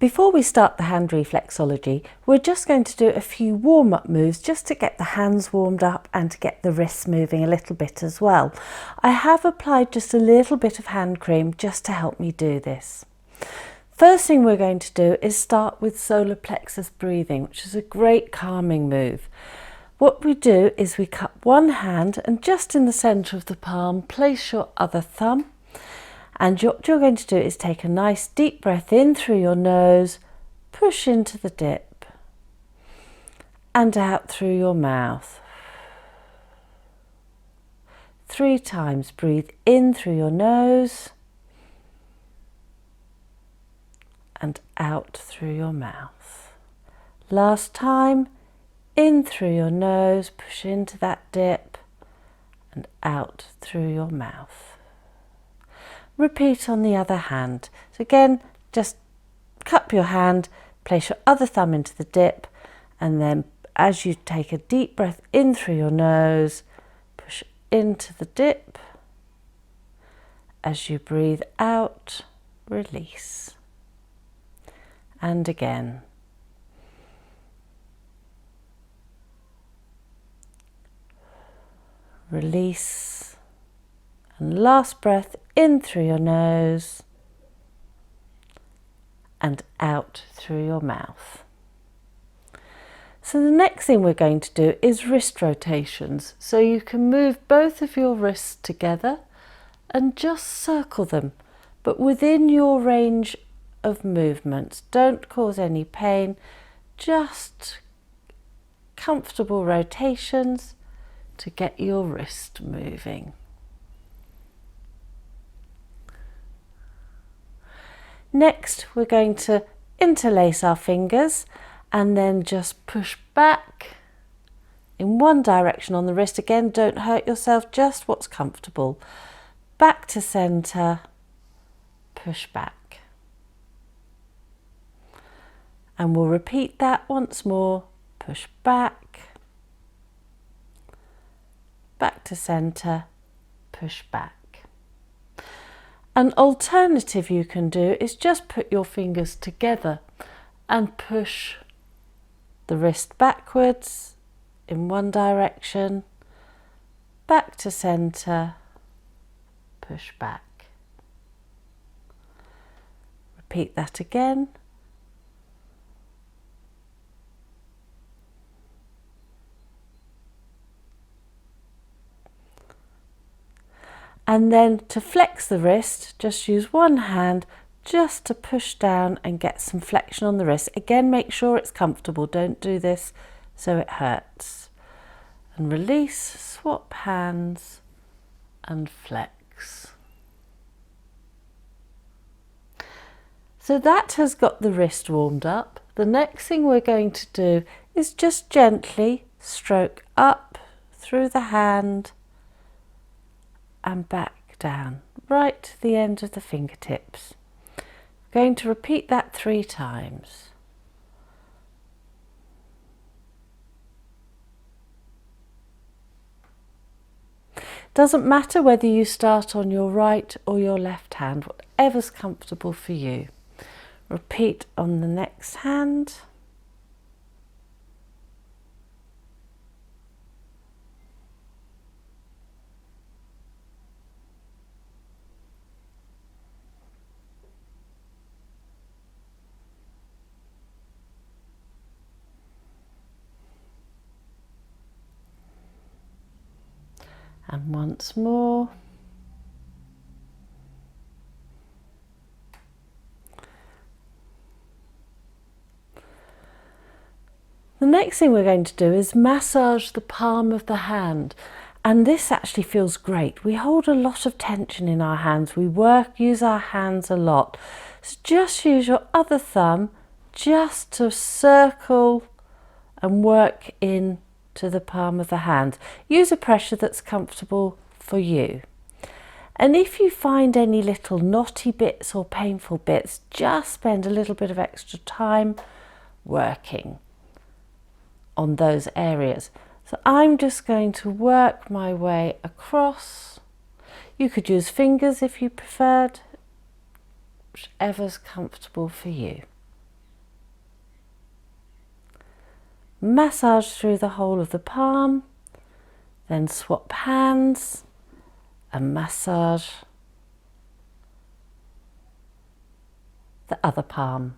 Before we start the hand reflexology, we're just going to do a few warm-up moves just to get the hands warmed up and to get the wrists moving a little bit as well. I have applied just a little bit of hand cream just to help me do this. First thing we're going to do is start with solar plexus breathing, which is a great calming move. What we do is we cup one hand and just in the centre of the palm, place your other thumb. And what you're going to do is take a nice deep breath in through your nose, push into the dip, and out through your mouth. 3 times, breathe in through your nose, and out through your mouth. Last time, in through your nose, push into that dip, and out through your mouth. Repeat on the other hand. So again, just cup your hand, place your other thumb into the dip, and then as you take a deep breath in through your nose, push into the dip. As you breathe out, release. And again. Release. And last breath in through your nose and out through your mouth. So the next thing we're going to do is wrist rotations. So you can move both of your wrists together and just circle them, but within your range of movements. Don't cause any pain, just comfortable rotations to get your wrist moving. Next, we're going to interlace our fingers and then just push back in one direction on the wrist. Again, don't hurt yourself, just what's comfortable. Back to centre, push back. And we'll repeat that once more. Push back, back to centre, push back. An alternative you can do is just put your fingers together and push the wrist backwards in one direction, back to centre, push back. Repeat that again. And then to flex the wrist, just use one hand just to push down and get some flexion on the wrist. Again, make sure it's comfortable. Don't do this so it hurts. And release, swap hands and flex. So that has got the wrist warmed up. The next thing we're going to do is just gently stroke up through the hand and back down, right to the end of the fingertips. We're going to repeat that 3 times. Doesn't matter whether you start on your right or your left hand, whatever's comfortable for you. Repeat on the next hand. And once more. The next thing we're going to do is massage the palm of the hand, and this actually feels great. We hold a lot of tension in our hands. We use our hands a lot. So just use your other thumb just to circle and work in to the palm of the hand. Use a pressure that's comfortable for you. And if you find any little knotty bits or painful bits, just spend a little bit of extra time working on those areas. So I'm just going to work my way across. You could use fingers if you preferred, whichever's comfortable for you. Massage through the whole of the palm, then swap hands and massage the other palm.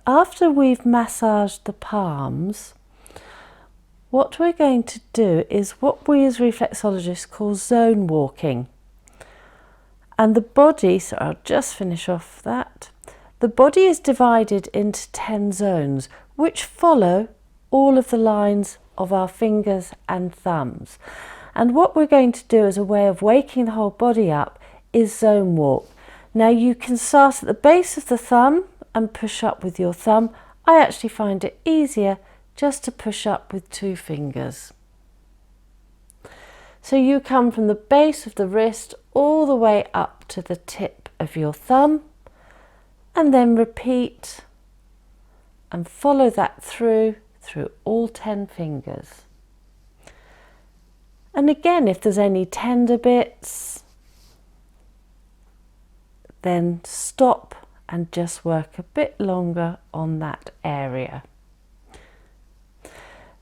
After we've massaged the palms, what we're going to do is what we as reflexologists call zone walking. And the body, so I'll just finish off that. The body is divided into 10 zones, which follow all of the lines of our fingers and thumbs. And what we're going to do as a way of waking the whole body up is zone walk. Now you can start at the base of the thumb and push up with your thumb. I actually find it easier just to push up with 2 fingers. So you come from the base of the wrist all the way up to the tip of your thumb, and then repeat and follow that through all 10 fingers. And again, if there's any tender bits, then stop and just work a bit longer on that area.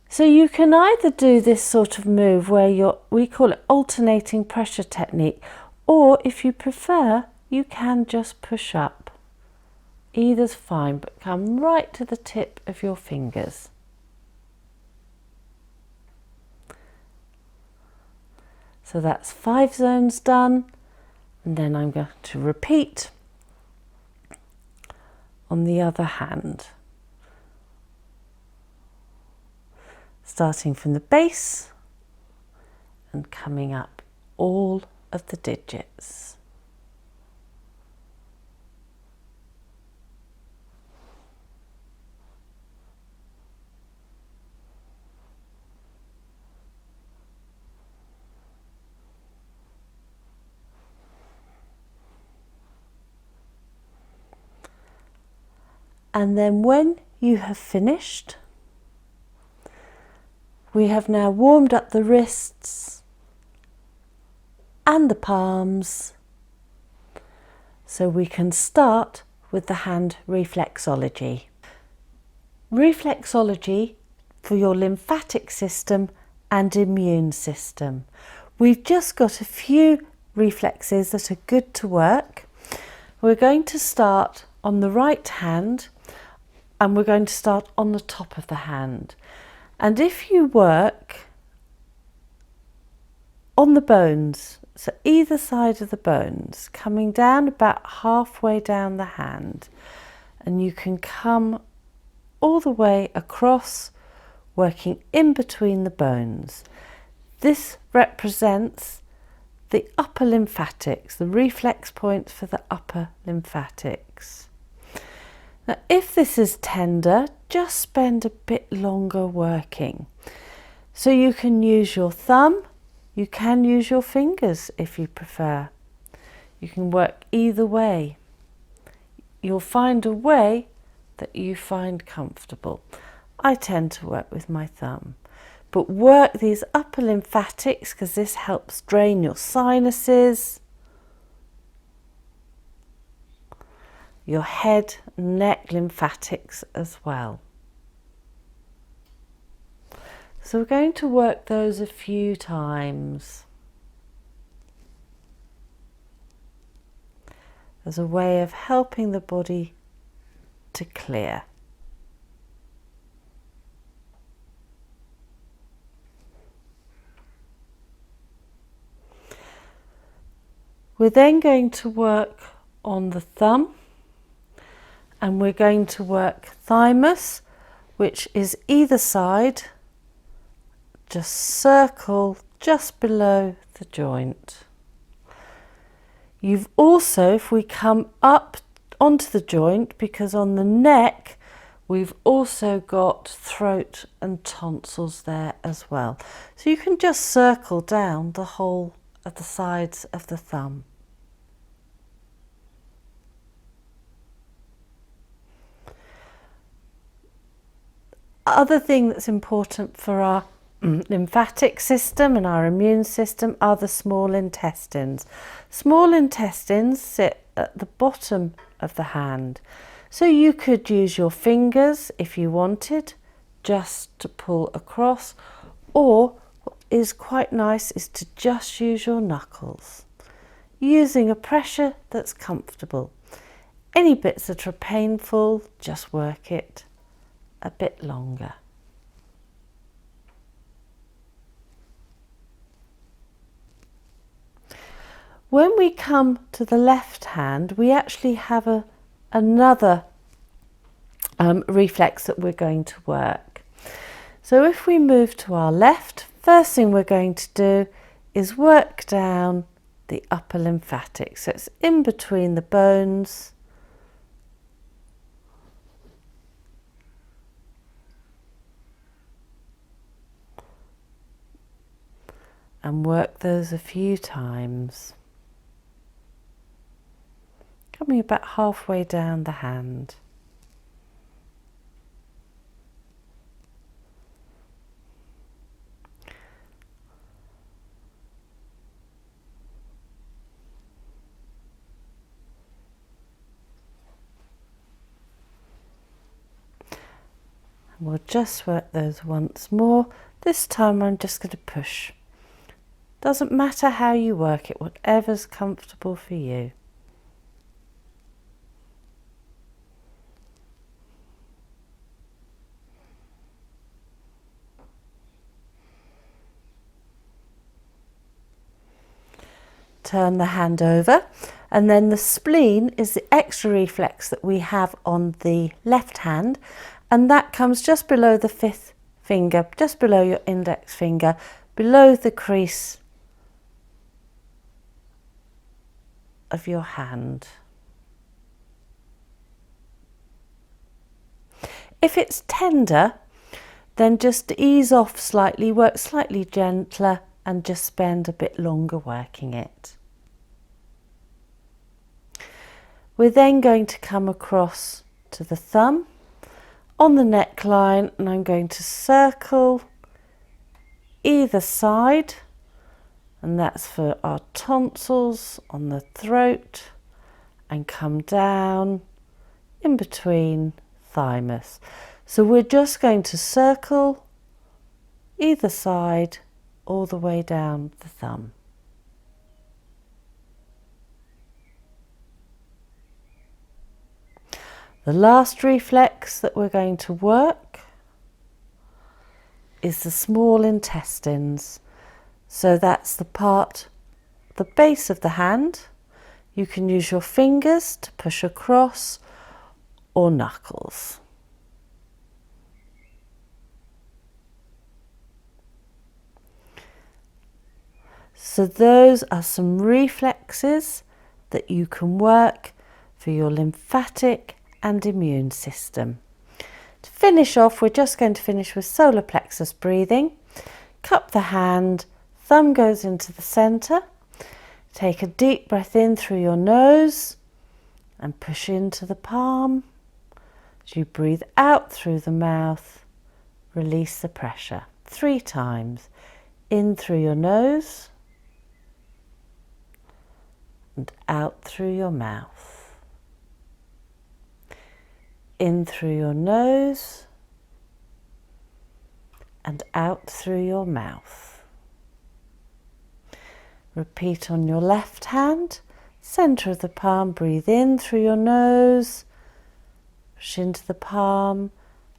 So you can either do this sort of move where we call it alternating pressure technique, or if you prefer, you can just push up. Either's fine, but come right to the tip of your fingers. So that's 5 zones done, and then I'm going to repeat on the other hand. Starting from the base and coming up all of the digits. And then when you have finished, we have now warmed up the wrists and the palms, so we can start with the hand reflexology. Reflexology for your lymphatic system and immune system. We've just got a few reflexes that are good to work. We're going to start on the right hand, and we're going to start on the top of the hand. And if you work on the bones, so either side of the bones, coming down about halfway down the hand, and you can come all the way across, working in between the bones. This represents the upper lymphatics, the reflex points for the upper lymphatics. Now, if this is tender, just spend a bit longer working. So you can use your thumb, you can use your fingers if you prefer. You can work either way. You'll find a way that you find comfortable. I tend to work with my thumb, but work these upper lymphatics because this helps drain your sinuses, your head, neck lymphatics as well. So we're going to work those a few times as a way of helping the body to clear. We're then going to work on the thumb, and we're going to work thymus, which is either side, just circle just below the joint. You've also, if we come up onto the joint, because on the neck we've also got throat and tonsils there as well. So you can just circle down the whole of the sides of the thumb. Other thing that's important for our lymphatic system and our immune system are the small intestines. Small intestines sit at the bottom of the hand. So you could use your fingers if you wanted, just to pull across, or what is quite nice is to just use your knuckles, using a pressure that's comfortable. Any bits that are painful, just work it a bit longer. When we come to the left hand, we actually have another reflex that we're going to work. So if we move to our left, first thing we're going to do is work down the upper lymphatic. So it's in between the bones. And work those a few times. Coming about halfway down the hand. And we'll just work those once more. This time I'm just going to push. Doesn't matter how you work it, whatever's comfortable for you. Turn the hand over, and then the spleen is the extra reflex that we have on the left hand, and that comes just below the fifth finger, just below your index finger, below the crease of your hand. If it's tender, then just ease off slightly, work slightly gentler, and just spend a bit longer working it. We're then going to come across to the thumb on the neckline, and I'm going to circle either side, and that's for our tonsils on the throat, and come down in between thymus. So we're just going to circle either side all the way down the thumb. The last reflex that we're going to work is the small intestines. So that's the part, the base of the hand. You can use your fingers to push across or knuckles. So those are some reflexes that you can work for your lymphatic and immune system. To finish off, we're just going to finish with solar plexus breathing. Cup the hand, thumb goes into the center. Take a deep breath in through your nose and push into the palm. As you breathe out through the mouth, release the pressure 3 times. In through your nose and out through your mouth. In through your nose and out through your mouth. Repeat on your left hand, center of the palm, breathe in through your nose, push into the palm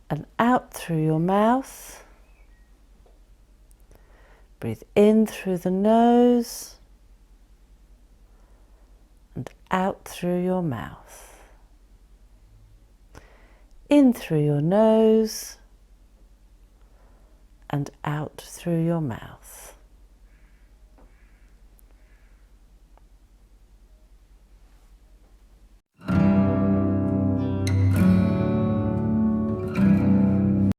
and out through your mouth. Breathe in through the nose and out through your mouth. In through your nose and out through your mouth.